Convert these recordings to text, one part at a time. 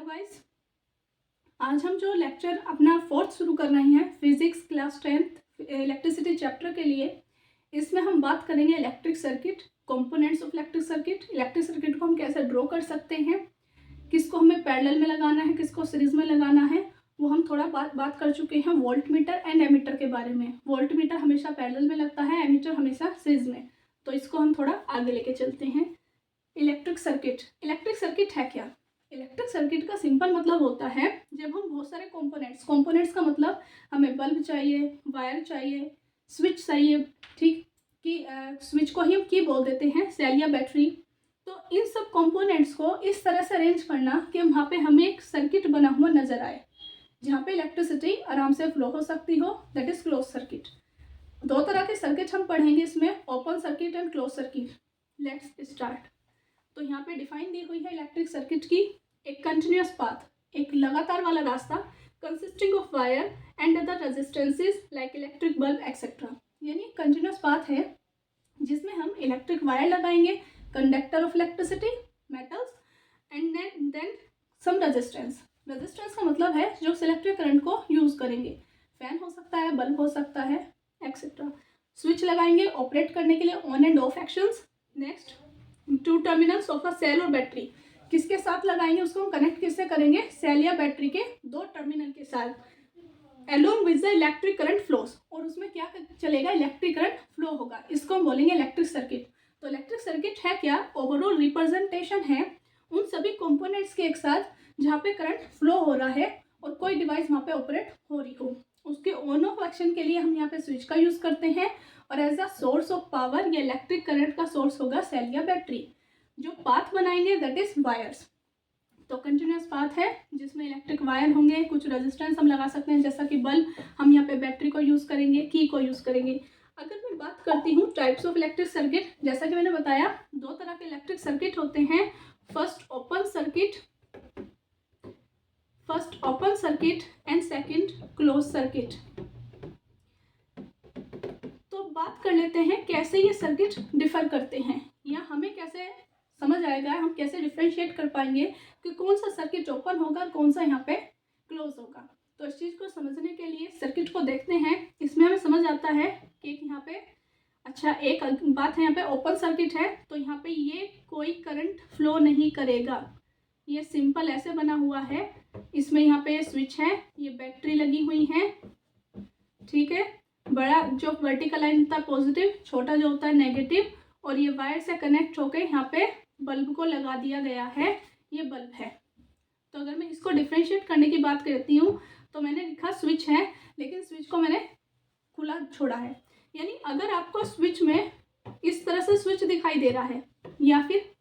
Hello guys, आज हम जो लेक्चर अपना फोर्थ शुरू कर रहे हैं physics class 10th electricity chapter के लिए, इसमें हम बात करेंगे electric circuit, components of electric circuit को हम कैसे ड्रॉ कर सकते हैं, किसको हमें पैरेलल में लगाना है, किसको सीरीज में लगाना है, वो हम थोड़ा बात कर चुके हैं वोल्ट मीटर एंड एमीटर के बारे में। वोल्ट मीटर हमेशा पैरेलल में लगता है, एमीटर हमेशा सीरीज में, तो इसको हम थोड़ा आगे लेके चलते हैं। इलेक्ट्रिक सर्किट है क्या? इलेक्ट्रिक सर्किट का सिंपल मतलब होता है जब हम बहुत सारे कंपोनेंट्स का मतलब हमें बल्ब चाहिए, वायर चाहिए, स्विच चाहिए, ठीक, कि स्विच को ही हम की बोल देते हैं, सेल या बैटरी। तो इन सब कंपोनेंट्स को इस तरह से अरेंज करना कि वहाँ पे हमें एक सर्किट बना हुआ नजर आए जहाँ पे इलेक्ट्रिसिटी आराम से फ्लो हो सकती हो, दैट इज क्लोज सर्किट। दो तरह के सर्किट हम पढ़ेंगे इसमें, open circuit and close circuit. Let's start. तो यहाँ पे डिफाइन दी हुई है इलेक्ट्रिक सर्किट की, एक कंटिन्यूअस पाथ, एक लगातार वाला रास्ता, consisting of wire and other resistances like electric bulb etcetera. यानी कंटिन्यूअस पाथ है जिसमें हम इलेक्ट्रिक वायर लगाएंगे, conductor of electricity, metals, and then some resistance का मतलब है जो इलेक्ट्रिक करंट को यूज करेंगे, फैन हो सकता है, बल्ब हो सकता है, एक्सेट्रा। स्विच लगाएंगे ऑपरेट करने के लिए, on and off actions. Next, two terminals of a cell और बैटरी, किसके साथ लगाएंगे, उसको हम कनेक्ट किससे करेंगे, सेल या बैटरी के दो टर्मिनल के साथ। Along with the electric current flows, और उसमें क्या चलेगा, इलेक्ट्रिक करंट फ्लो होगा, इसको हम बोलेंगे इलेक्ट्रिक सर्किट। तो इलेक्ट्रिक सर्किट है क्या, ओवरऑल रिप्रेजेंटेशन है उन सभी कंपोनेंट्स के एक साथ जहाँ पे करंट फ्लो हो रहा है और कोई डिवाइस वहाँ पे ऑपरेट हो रही हो। उसके ऑन ऑफ एक्शन के लिए हम यहाँ पे स्विच का यूज करते हैं, और as a source of power या इलेक्ट्रिक करंट का सोर्स होगा सेल या बैटरी। जो पाथ बनाएंगे दैट इज वायर्स। तो कंटिन्यूअस पाथ है जिसमें इलेक्ट्रिक वायर होंगे, कुछ रेजिस्टेंस हम लगा सकते हैं जैसा कि बल्ब, हम यहाँ पे बैटरी को यूज करेंगे, की को यूज करेंगे। अगर मैं बात करती हूँ टाइप्स ऑफ इलेक्ट्रिक सर्किट, जैसा कि मैंने बताया दो तरह के इलेक्ट्रिक सर्किट होते हैं, first open circuit and second close circuit. तो बात कर लेते हैं कैसे ये सर्किट डिफर करते हैं, या हमें कैसे समझ आएगा, हम कैसे डिफ्रेंशिएट कर पाएंगे कि कौन सा सर्किट ओपन होगा और कौन सा यहाँ पे क्लोज होगा। तो इस चीज़ को समझने के लिए सर्किट को देखते हैं, इसमें हमें समझ आता है कि यहाँ पे, अच्छा एक बात है, यहाँ पे ओपन सर्किट है तो यहाँ पे ये कोई करंट फ्लो नहीं करेगा, ये सिंपल ऐसे बना हुआ है। इसमें यहाँ पे स्विच है, ये बैटरी लगी हुई है, ठीक है, बड़ा जो वर्टिकल लाइन होता है पॉजिटिव, छोटा जो होता है नेगेटिव, और ये वायर से कनेक्ट होकर यहाँ पे बल्ब को लगा दिया गया है, ये बल्ब है। तो अगर मैं इसको डिफ्रेंशिएट करने की बात करती हूँ तो मैंने लिखा स्विच है, लेकिन स्विच को मैंने खुला छोड़ा है। यानी अगर आपको स्विच में इस तरह से स्विच दिखाई दे रहा है या फिर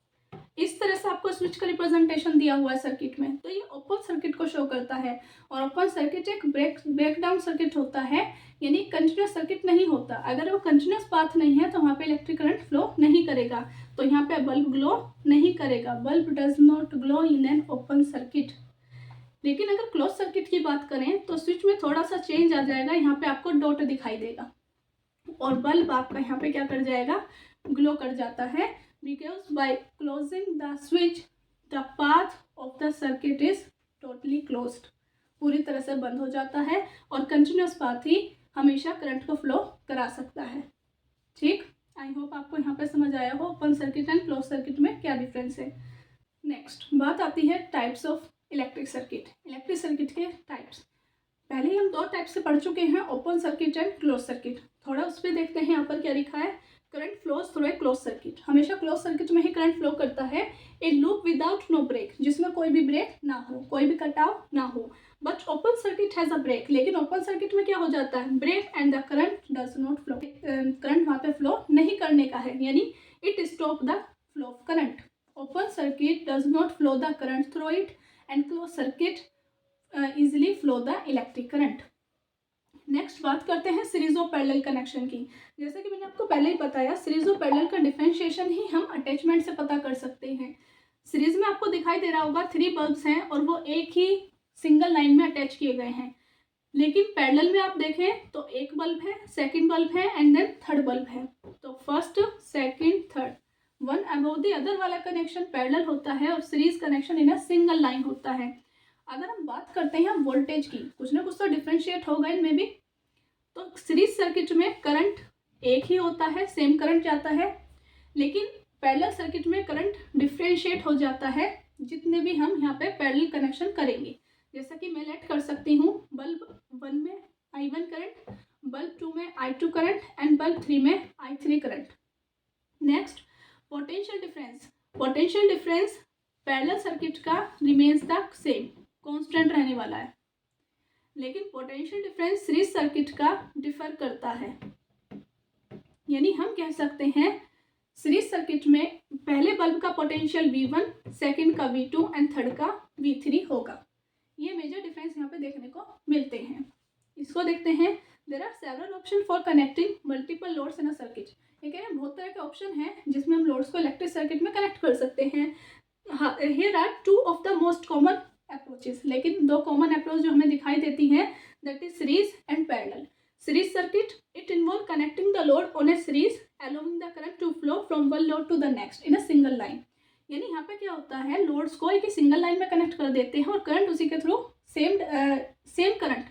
इस तरह से आपको स्विच का रिप्रेजेंटेशन दिया हुआ है सर्किट में, तो ये ओपन सर्किट को शो करता है। और ओपन सर्किट एक ब्रेकडाउन सर्किट होता है, यानी कंटिन्यूअस सर्किट नहीं होता। अगर वो कंटिन्यूअस पाथ नहीं है तो वहाँ पे इलेक्ट्रिक करंट फ्लो नहीं करेगा, तो यहाँ पे बल्ब ग्लो नहीं करेगा, bulb does not glow in an open circuit. लेकिन अगर क्लोज सर्किट की बात करें तो स्विच में थोड़ा सा चेंज आ जाएगा, यहाँ पे आपको डॉट दिखाई देगा और बल्ब आपका यहाँ पे क्या कर जाएगा, ग्लो कर जाता है, because by closing the switch the path of the circuit is totally closed, पूरी तरह से बंद हो जाता है और कंटिन्यूअस पाथ ही हमेशा करंट को फ्लो करा सकता है। ठीक, आई होप आपको यहाँ पे समझ आया हो open circuit and close circuit में क्या डिफरेंस है। नेक्स्ट बात आती है टाइप्स ऑफ इलेक्ट्रिक सर्किट के टाइप्स। पहले ही हम दो टाइप से पढ़ चुके हैं, open circuit and close circuit. थोड़ा उस पर देखते हैं, यहाँ पर क्या लिखा है, current flows through a close circuit. हमेशा क्लोज सर्किट में ही करंट फ्लो करता है, a loop without no break, जिसमें कोई भी ब्रेक ना हो, कोई भी कटाव ना हो। But open circuit has a break, लेकिन ओपन सर्किट में क्या हो जाता है, break and the current does not flow, current वहाँ पे फ्लो नहीं करने का है, यानी it stop the flow of current. Open circuit does not flow the current through it and close circuit easily flow the electric current. Next बात करते हैं सीरीज और पैरेलल कनेक्शन की। जैसे कि मैंने आपको पहले ही बताया, सीरीज और पैरेलल का डिफरेंशिएशन ही हम अटैचमेंट से पता कर सकते हैं। सीरीज में आपको दिखाई दे रहा होगा 3 बल्ब्स हैं और वो एक ही सिंगल लाइन में अटैच किए गए हैं, लेकिन पैरेलल में आप देखें तो एक बल्ब है, सेकेंड बल्ब है एंड देन थर्ड बल्ब है। तो first, second, third, one above the other वाला कनेक्शन पैरेलल होता है और series connection in a single line होता है। अगर हम बात करते हैं वोल्टेज की, कुछ ना कुछ तो डिफ्रेंशिएट होगा इनमें भी। तो सीरीज सर्किट में करंट एक ही होता है, सेम करंट जाता है, लेकिन पैरेलल सर्किट में करंट डिफ्रेंशिएट हो जाता है जितने भी हम यहाँ पे पैरेलल कनेक्शन करेंगे। जैसा कि मैं लेट कर सकती हूँ बल्ब 1 में I1 करंट, बल्ब 2 में I2 करंट एंड बल्ब 3 में I3 current. Next, potential difference. Potential difference parallel circuit का रिमेन्स द सेम, कांस्टेंट रहने वाला है, लेकिन पोटेंशियल डिफरेंस सीरीज सर्किट का डिफर करता है। यानी हम कह सकते हैं सीरीज सर्किट में पहले बल्ब का पोटेंशियल V1, सेकंड का V2 एंड थर्ड का V3 होगा। ये मेजर डिफरेंस यहाँ पे देखने को मिलते हैं। इसको देखते हैं। There are several option for connecting multiple loads in a circuit. ये कह रहे हैं बहुत तरह के ऑप्शन हैं जिसमें हम लोड्स को इलेक्ट्रिक सर्किट में कनेक्ट कर सकते हैं। Here are 2 of the most common approaches, लेकिन 2 कॉमन अप्रोच जो हमें दिखाई देती हैं, that is series and parallel. Series circuit, it involve connecting the load on a series allowing the current to flow from one load to the next in a single line। यानी यहाँ पे क्या होता है, लोड्स को एक ही single line में कनेक्ट कर देते हैं और करंट उसी के थ्रू सेम करंट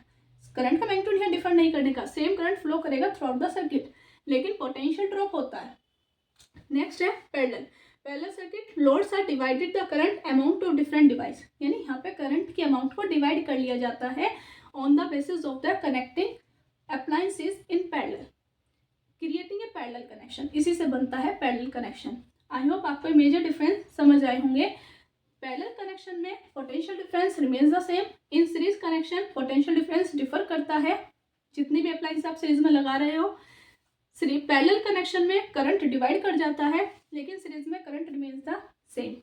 का मैग्नीट्यूड यहाँ डिफर नहीं करने का, सेम करंट फ्लो करेगा थ्रू आउट द सर्किट, लेकिन पोटेंशियल ड्रॉप होता है। नेक्स्ट है parallel. Parallel circuit, loads are divided the current amount to different device. यानी यहाँ पे करंट के अमाउंट को डिवाइड कर लिया जाता है on the basis of the connecting appliances in parallel, creating a parallel connection. इसी से बनता है पैरेलल कनेक्शन। आई होप आपको मेजर डिफरेंस समझ आए होंगे। पैरेलल कनेक्शन में potential difference remains the same. In series connection potential difference differ करता है, जितनी भी अप्लायंस आप सीरीज में लगा रहे हो। पैरेलल कनेक्शन में करंट डिवाइड कर जाता है, लेकिन सीरीज में current remains the same.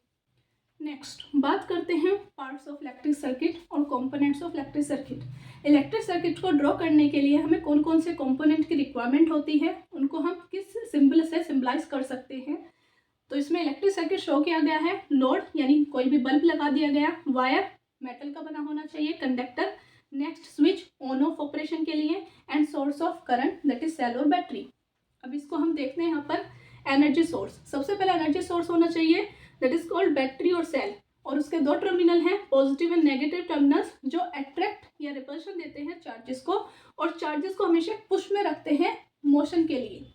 Next बात करते हैं पार्ट्स ऑफ इलेक्ट्रिक सर्किट और components of electric circuit. Electric circuit को ड्रॉ करने के लिए हमें कौन कौन से कंपोनेंट की रिक्वायरमेंट होती है, उनको हम किस सिंबल से सिंबलाइज कर सकते हैं। तो इसमें इलेक्ट्रिक सर्किट शो किया गया है। लोड यानी कोई भी बल्ब लगा दिया गया, वायर मेटल का बना होना चाहिए, conductor, next switch on off operation के लिए, and source of current that is cell और बैटरी। अब इसको हम देखते हैं यहाँ पर एनर्जी सोर्स। सबसे पहले एनर्जी सोर्स होना चाहिए दैट इज कॉल्ड बैटरी और सेल, और उसके 2 टर्मिनल हैं, पॉजिटिव एंड नेगेटिव टर्मिनल्स, जो अट्रैक्ट या रिपल्शन देते हैं चार्जेस को, और चार्जेस को हमेशा पुश में रखते हैं मोशन के लिए।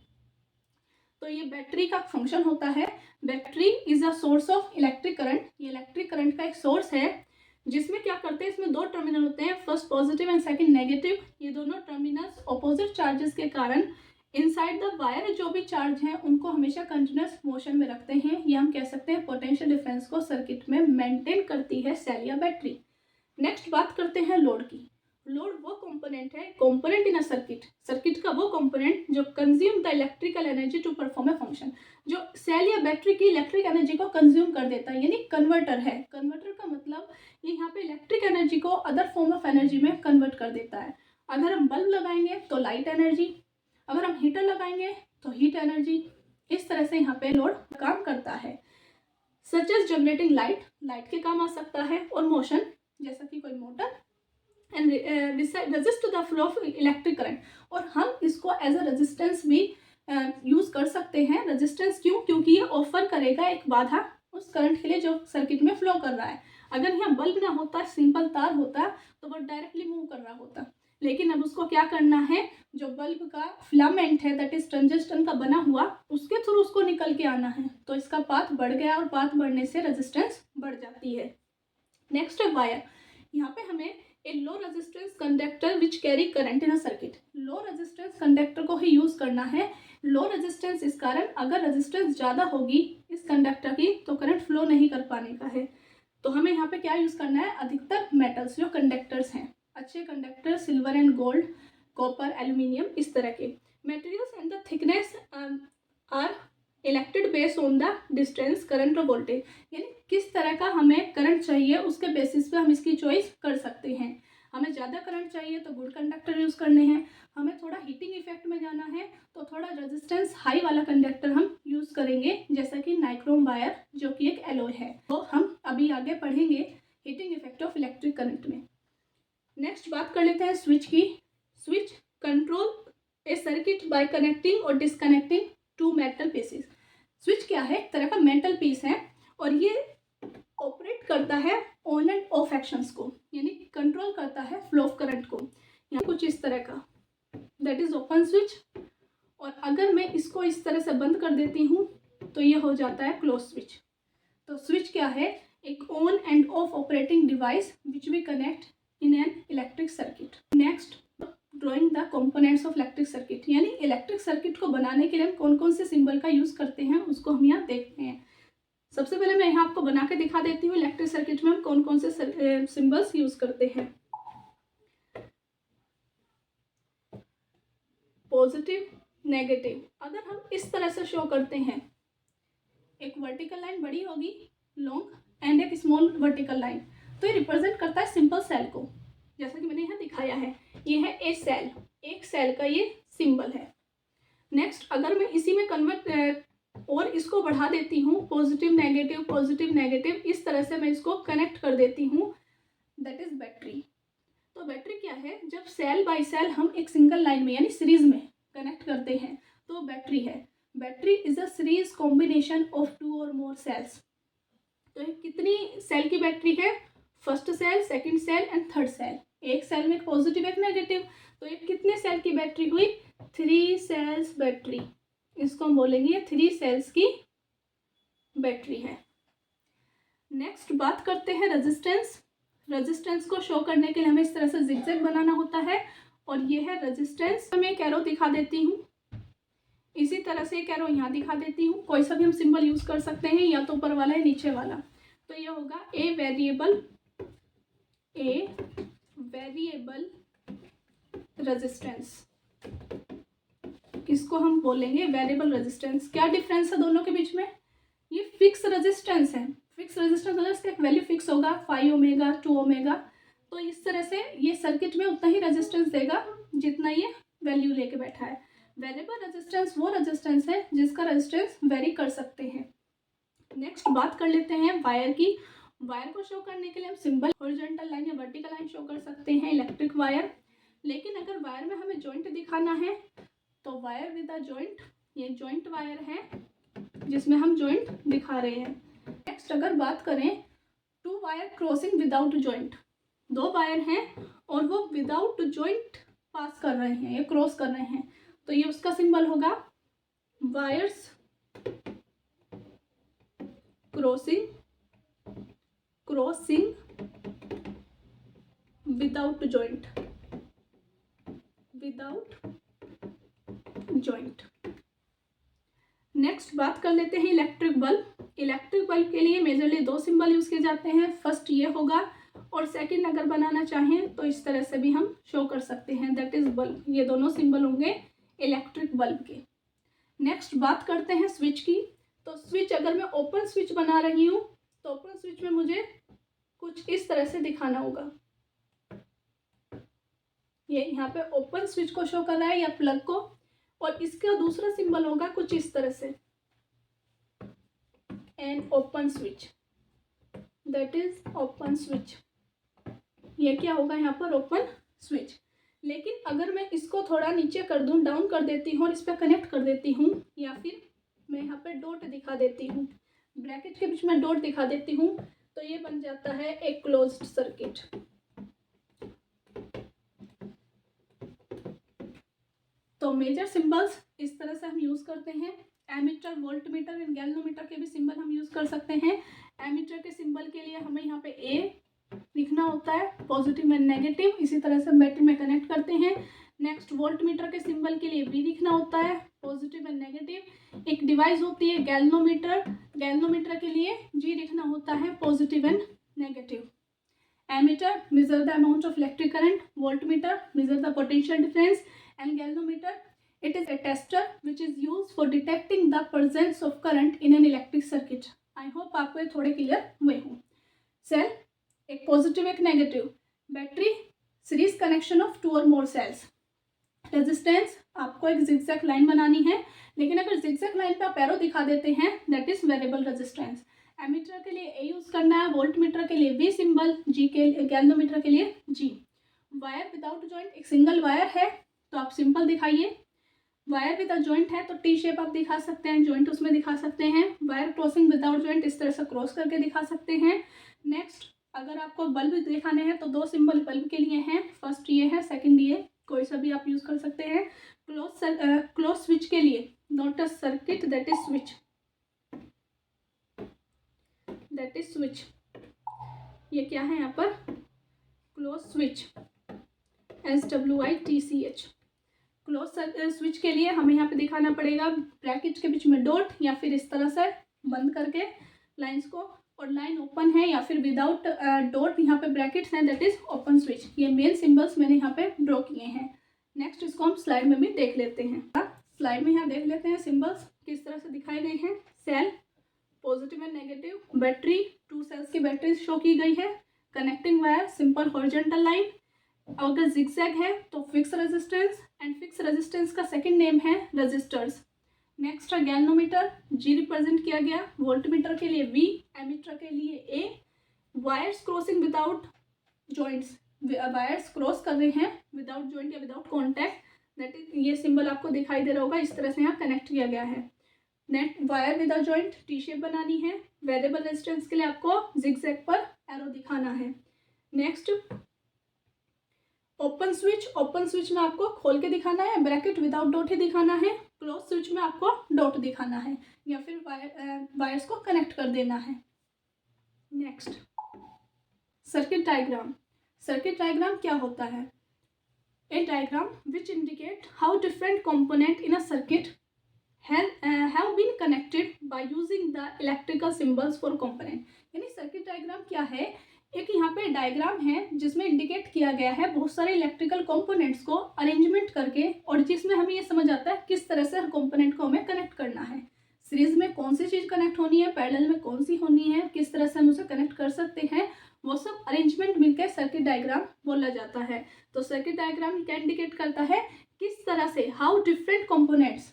तो ये बैटरी का फंक्शन होता है। Battery is a source of electric current. ये इलेक्ट्रिक करंट का एक सोर्स है, जिसमें क्या करते हैं, इसमें 2 टर्मिनल होते हैं, first positive and second negative. ये दोनों टर्मिनल्स ऑपोजिट चार्जेस के कारण इनसाइड द वायर जो भी चार्ज हैं उनको हमेशा कंटिन्यूस मोशन में रखते हैं। ये हम कह सकते हैं पोटेंशियल डिफरेंस को सर्किट में मेंटेन करती है सेल या बैटरी। नेक्स्ट बात करते हैं लोड की। लोड वो कंपोनेंट है, कंपोनेंट इन अ सर्किट का वो कंपोनेंट जो consume the electrical energy to perform a function, जो सेल या बैटरी की इलेक्ट्रिक एनर्जी को कंज्यूम कर देता है, यानी कन्वर्टर है। कन्वर्टर का मतलब ये यहाँ पे इलेक्ट्रिक एनर्जी को अदर फॉर्म ऑफ एनर्जी में कन्वर्ट कर देता है। अगर हम बल्ब लगाएंगे तो लाइट एनर्जी, अगर हम हीटर लगाएंगे तो हीट एनर्जी। इस तरह से यहाँ पे लोड काम करता है। सच एज जनरेटिंग लाइट के काम आ सकता है, और मोशन जैसा कि कोई motor, and resist the flow of electric current, और हम इसको एज अ रेजिस्टेंस भी यूज कर सकते हैं। रेजिस्टेंस क्यों? क्योंकि ये ऑफर करेगा एक बाधा उस करंट के लिए जो सर्किट में फ्लो कर रहा है। अगर यहाँ बल्ब ना होता, सिंपल तार होता, तो वो डायरेक्टली मूव कर रहा होता, लेकिन अब उसको क्या करना है, जो बल्ब का फिलामेंट है दैट इज टंजस्टन का बना हुआ, उसके थ्रू उसको निकल के आना है। तो इसका पाथ बढ़ गया, और पाथ बढ़ने से रेजिस्टेंस बढ़ जाती है। नेक्स्ट है वायर। यहाँ पे हमें a low resistance conductor which carry current in a circuit. Low resistance conductor को ही यूज करना है। लो रेजिस्टेंस इस कारण, अगर रेजिस्टेंस ज़्यादा होगी इस कंडक्टर की तो करंट फ्लो नहीं कर पाने का है। तो हमें यहाँ पे क्या यूज़ करना है, अधिकतर मेटल्स जो कंडक्टर्स हैं, अच्छे conductor silver and gold, copper, aluminium, इस तरह के materials and the thickness are elected based on the distance, current और वोल्टेज। यानी किस तरह का हमें करंट चाहिए उसके बेसिस पे हम इसकी चॉइस कर सकते हैं। हमें ज़्यादा करंट चाहिए तो गुड कंडक्टर यूज़ करने हैं, हमें थोड़ा हीटिंग इफेक्ट में जाना है तो थोड़ा रेजिस्टेंस हाई वाला कंडक्टर हम यूज़ करेंगे, जैसा कि नाइक्रोम वायर जो कि एक एलॉय है। तो हम अभी आगे पढ़ेंगे heating effect of electric current में। नेक्स्ट बात कर लेते हैं स्विच की। Switch control A circuit by connecting और डिसकनेक्टिंग 2 मेटल पीसेस। स्विच क्या है, एक तरह का मेटल पीस है, और ये ऑपरेट करता है ऑन एंड ऑफ एक्शंस को। यानी है फ्लो ऑफ करंट को, यहाँ कुछ इस तरह का, दैट इज ओपन स्विच। और अगर मैं इसको इस तरह से बंद कर देती हूँ तो ये हो जाता है क्लोज स्विच। तो स्विच क्या है? एक on and off operating device which we connect in an electric circuit. Next, drawing the components of electric circuit, यानी इलेक्ट्रिक सर्किट को बनाने के लिए हम कौन कौन से सिंबल का यूज करते हैं उसको हम यहाँ देखते हैं। सबसे पहले मैं यहाँ आपको बना के दिखा देती हूँ इलेक्ट्रिक सर्किट में हम कौन कौन से सिंबल्स यूज करते हैं। पॉजिटिव, नेगेटिव, अगर हम इस तरह से शो करते हैं, एक वर्टिकल लाइन बड़ी होगी लॉन्ग एंड एक स्मॉल वर्टिकल लाइन, तो ये रिप्रेजेंट करता है सिंपल सेल को, जैसा कि मैंने यहाँ दिखाया है। ये है ए सेल, एक सेल का ये सिंबल है। नेक्स्ट, अगर मैं इसी में कन्वर्ट और इसको बढ़ा देती हूँ, पॉजिटिव नेगेटिव, इस तरह से मैं इसको कनेक्ट कर देती हूँ, दैट इज बैटरी। तो बैटरी क्या है? जब सेल बाय सेल हम एक सिंगल लाइन में यानी सीरीज में कनेक्ट करते हैं तो बैटरी है। Battery is a series combination of 2 और मोर सेल्स। तो ये कितनी सेल की बैटरी है? First cell, second cell and third cell. एक सेल में एक पॉजिटिव एक नेगेटिव, तो ये कितने सेल की बैटरी हुई? 3 सेल्स बैटरी। इसको हम बोलेंगे 3 सेल्स की बैटरी है। नेक्स्ट बात करते हैं रेजिस्टेंस। रेजिस्टेंस को शो करने के लिए हमें इस तरह से जिगजैग बनाना होता है, और ये है रेजिस्टेंस। मैं एक एरो दिखा देती हूँ, इसी तरह से एक एरो यहाँ दिखा देती हूँ। कोई सा भी हम सिंबल यूज कर सकते हैं, या तो ऊपर वाला या नीचे वाला। तो ये होगा ए वेरिएबल रेजिस्टेंस, इसको हम बोलेंगे वेरिएबल रेजिस्टेंस। क्या डिफरेंस है दोनों के बीच में? ये फिक्स रेजिस्टेंस है। फिक्स रेजिस्टेंस मतलब इसका एक वैल्यू फिक्स होगा, 5 ओमेगा 2 ओमेगा। तो इस तरह से ये सर्किट में उतना ही रेजिस्टेंस देगा जितना ये वैल्यू लेके बैठा है। वेरिएबल रेजिस्टेंस वो रेजिस्टेंस है जिसका रेजिस्टेंस वेरी कर सकते हैं। नेक्स्ट बात कर लेते हैं वायर की। वायर को शो करने के लिए हम सिंबल हॉरिजॉन्टल लाइन या वर्टिकल लाइन शो कर सकते हैं, इलेक्ट्रिक वायर। लेकिन अगर वायर में हमें जॉइंट दिखाना है तो वायर विद अ जॉइंट, ये जॉइंट वायर है जिसमें हम जॉइंट दिखा रहे हैं। नेक्स्ट अगर बात करें 2 wire crossing without joint, 2 wire हैं और वो विदाउट जॉइंट पास कर रहे हैं या क्रॉस कर रहे हैं, तो ये उसका सिंबल होगा wires crossing without joint. Next बात कर लेते हैं इलेक्ट्रिक बल्ब। इलेक्ट्रिक बल्ब के लिए मेजरली 2 सिंबल यूज किए जाते हैं। फर्स्ट ये होगा, और सेकंड अगर बनाना चाहें तो इस तरह से भी हम शो कर सकते हैं, दैट इज बल्ब। ये दोनों सिंबल होंगे इलेक्ट्रिक बल्ब के। नेक्स्ट बात करते हैं स्विच की। तो स्विच अगर मैं ओपन स्विच बना रही हूँ तो ओपन स्विच में मुझे कुछ इस तरह से दिखाना होगा। ये यहाँ पे ओपन स्विच को शो कर रहा है या प्लग को, और इसका दूसरा सिंबल होगा कुछ इस तरह से, an open switch, that is open switch. ये क्या होगा यहाँ पर? Open switch. लेकिन अगर मैं इसको थोड़ा नीचे कर दूँ, डाउन कर देती हूँ और इस पर कनेक्ट कर देती हूँ, या फिर मैं यहाँ पे डॉट दिखा देती हूँ, ब्रैकेट के बीच में डॉट दिखा देती हूँ, तो ये बन जाता है एक क्लोज्ड सर्किट। तो मेजर सिंबल्स इस तरह से हम यूज करते हैं। एमीटर, वोल्टमीटर एंड गैल्वेनोमीटर के भी सिंबल हम यूज कर सकते हैं। एमीटर के सिंबल के लिए हमें यहाँ पे ए लिखना होता है, पॉजिटिव एंड नेगेटिव, इसी तरह से बैटरी में कनेक्ट करते हैं। नेक्स्ट वोल्टमीटर के सिंबल के लिए बी लिखना होता है, पॉजिटिव एंड नेगेटिव। एक डिवाइस होती है गैल्वेनोमीटर, गैल्वेनोमीटर के लिए जी लिखना होता है, positive and negative. Ammeter measure the amount of electric current, voltmeter measure the potential difference, and galvanometer it is a tester which is used for detecting the presence of current in an electric circuit. I hope आपको ये थोड़े clear हुए हों। Cell एक positive एक negative, battery series connection of 2 और मोर sales. Resistance आपको एक जिगजैग लाइन बनानी है, लेकिन अगर जिगजैग लाइन पे आप एरो दिखा देते हैं that is variable resistance. Ammeter के लिए ए यूज करना है, वोल्टमीटर के लिए वी सिंबल, जी के गैल्वेनोमीटर के लिए जी। वायर विदाउट जॉइंट एक सिंगल वायर है तो आप सिंपल दिखाइए। वायर विद अ जॉइंट है तो टी शेप आप दिखा सकते हैं, जॉइंट उसमें दिखा सकते हैं। वायर क्रॉसिंग विदाउट जॉइंट इस तरह से क्रॉस करके दिखा सकते हैं। नेक्स्ट अगर आपको बल्ब दिखाने हैं तो 2 सिंबल बल्ब के लिए हैं, फर्स्ट ये है, सेकंड ये, कोई सा भी आप यूज़ कर सकते हैं। क्लोज स्विच के लिए, not a circuit, that is switch, that is switch. ये क्या है यहाँ पर, close switch, SWITCH। Close switch के लिए हमें यहाँ पे दिखाना पड़ेगा ब्रैकेट के बीच में डॉट, या फिर इस तरह से बंद करके लाइंस को, और लाइन ओपन है या फिर विदाउट डॉट यहाँ पे ब्रैकेट्स हैं, दैट इज ओपन स्विच। ये मेन सिंबल्स मैंने यहाँ पे ड्रॉ किए हैं। नेक्स्ट इसको हम स्लाइड में भी देख लेते हैं। स्लाइड में यहाँ देख लेते हैं सिंबल्स किस तरह से दिखाए गए हैं। Cell, positive and negative, battery, 2 cells की बैटरी शो की गई है, connecting wire, simple horizontal line, अगर जिगजैग है तो fix resistance, and fix resistance का सेकंड नेम है रजिस्टर्स। नेक्स्ट है गैल्वेनोमीटर, G रिप्रेजेंट किया गया, वोल्टमीटर के लिए V, एमीटर के लिए A, wires crossing without joints, wires cross कर रहे हैं विदाउट जॉइंट या विदाउट कॉन्टैक्ट, दैट इज ये सिंबल आपको दिखाई दे रहा होगा, इस तरह से यहाँ कनेक्ट किया गया है। Net wire without joint, T shape बनानी है। वेरिएबल रेजिस्टेंस के लिए आपको जिगजैग पर एरो दिखाना है। Next open switch, open switch में आपको खोल के दिखाना है, ब्रैकेट विदाउट डॉट ही दिखाना है। क्लोज स्विच में आपको डॉट दिखाना है या फिर वायर्स को कनेक्ट कर देना है। Next circuit diagram. Circuit diagram क्या होता है? A diagram which indicate how different component in a circuit have been connected by using the electrical symbols for component। यानी सर्किट डायग्राम क्या है? एक यहाँ पे डायग्राम है जिसमें इंडिकेट किया गया है बहुत सारे इलेक्ट्रिकल कंपोनेंट्स को अरेंजमेंट करके, और जिसमें हमें ये समझ आता है किस तरह से हर कंपोनेंट को हमें कनेक्ट करना है। सीरीज में कौन सी चीज़ कनेक्ट होनी है, पैरेलल में कौन सी होनी है, किस तरह से हम उसे कनेक्ट कर सकते हैं, वो सब अरेंजमेंट मिलकर सर्किट डायग्राम बोला जाता है। तो सर्किट डायग्राम क्या इंडिकेट करता है, किस तरह से हाउ डिफरेंट कंपोनेंट्स,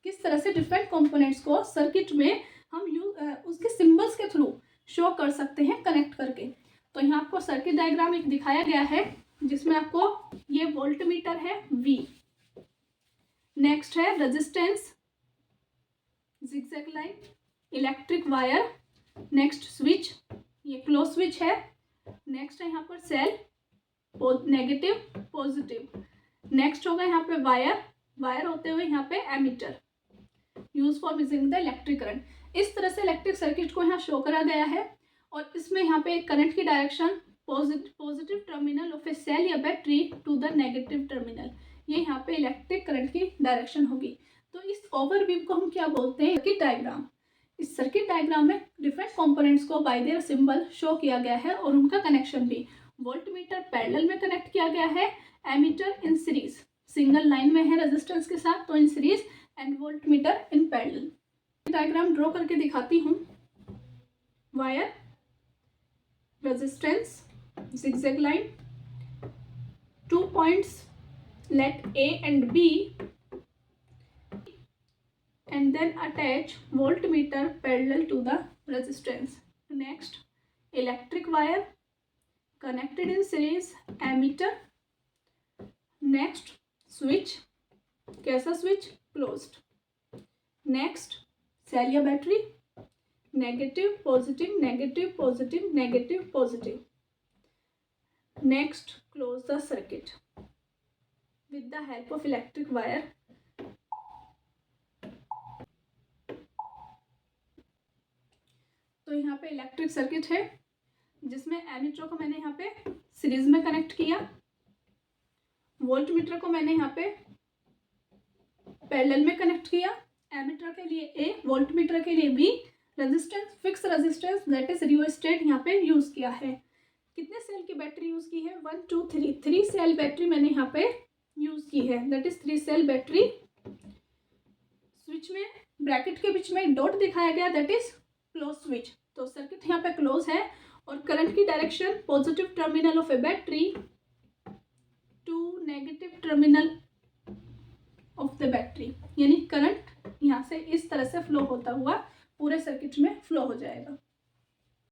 किस तरह से डिफरेंट कंपोनेंट्स को सर्किट में हम उसके सिंबल्स के थ्रू शो कर सकते हैं कनेक्ट करके। तो यहाँ आपको सर्किट डायग्राम एक दिखाया गया है जिसमें आपको ये वोल्टमीटर है V, नेक्स्ट है resistance, zigzag line, electric wire, next switch, ये क्लोज स्विच है, नेक्स्ट है यहाँ पर सेल, नेगेटिव पॉजिटिव, नेक्स्ट होगा यहाँ पे वायर, वायर होते हुए यहाँ पे ammeter, use for measuring the electric current. इस तरह से इलेक्ट्रिक सर्किट को यहाँ शो करा गया है, और इसमें यहाँ पे करंट की direction positive terminal of a cell या battery to the negative terminal, ये यहाँ पे इलेक्ट्रिक करंट की डायरेक्शन होगी। तो इस ओवरव्यू को हम क्या बोलते हैं, सर्किट डायग्राम। इस सर्किट डायग्राम में डिफरेंट कंपोनेंट्स को बाय देयर सिंबल शो किया गया है, और उनका कनेक्शन भी, वोल्टमीटर पैरेलल में कनेक्ट किया गया है, ammeter in series, single line में है रेजिस्टेंस के साथ तो in series, and voltmeter in parallel. Diagram draw करके दिखाती हूँ। Wire, resistance, zigzag line, 2 points, let A and B, and then attach voltmeter parallel to the resistance. Next, electric wire connected in series, ammeter. Next, switch, कैसा switch, closed. Next, cell या battery, negative positive negative positive negative positive. Next, close the circuit with the help of electric wire. तो यहाँ पे electric circuit है जिसमें ammeter को मैंने यहाँ पे सीरीज में कनेक्ट किया, वोल्टमीटर को मैंने यहाँ पे पैरेलल में कनेक्ट किया, एमीटर के लिए A, वोल्टमीटर के लिए B, resistance, fix resistance that is rheostat यहाँ पे यूज किया है। कितने सेल की बैटरी यूज की है, 1 2 3, 3 सेल बैटरी मैंने यहाँ पे यूज की है, that is 3 cell battery. Switch में ब्रैकेट के बीच में डॉट दिखाया गया, दैट इज क्लोज स्विच। तो सर्किट यहाँ पे क्लोज है, और करंट की direction positive terminal of a battery to negative terminal of the battery, यानी करंट यहाँ से इस तरह से फ्लो होता हुआ पूरे सर्किट में फ्लो हो जाएगा।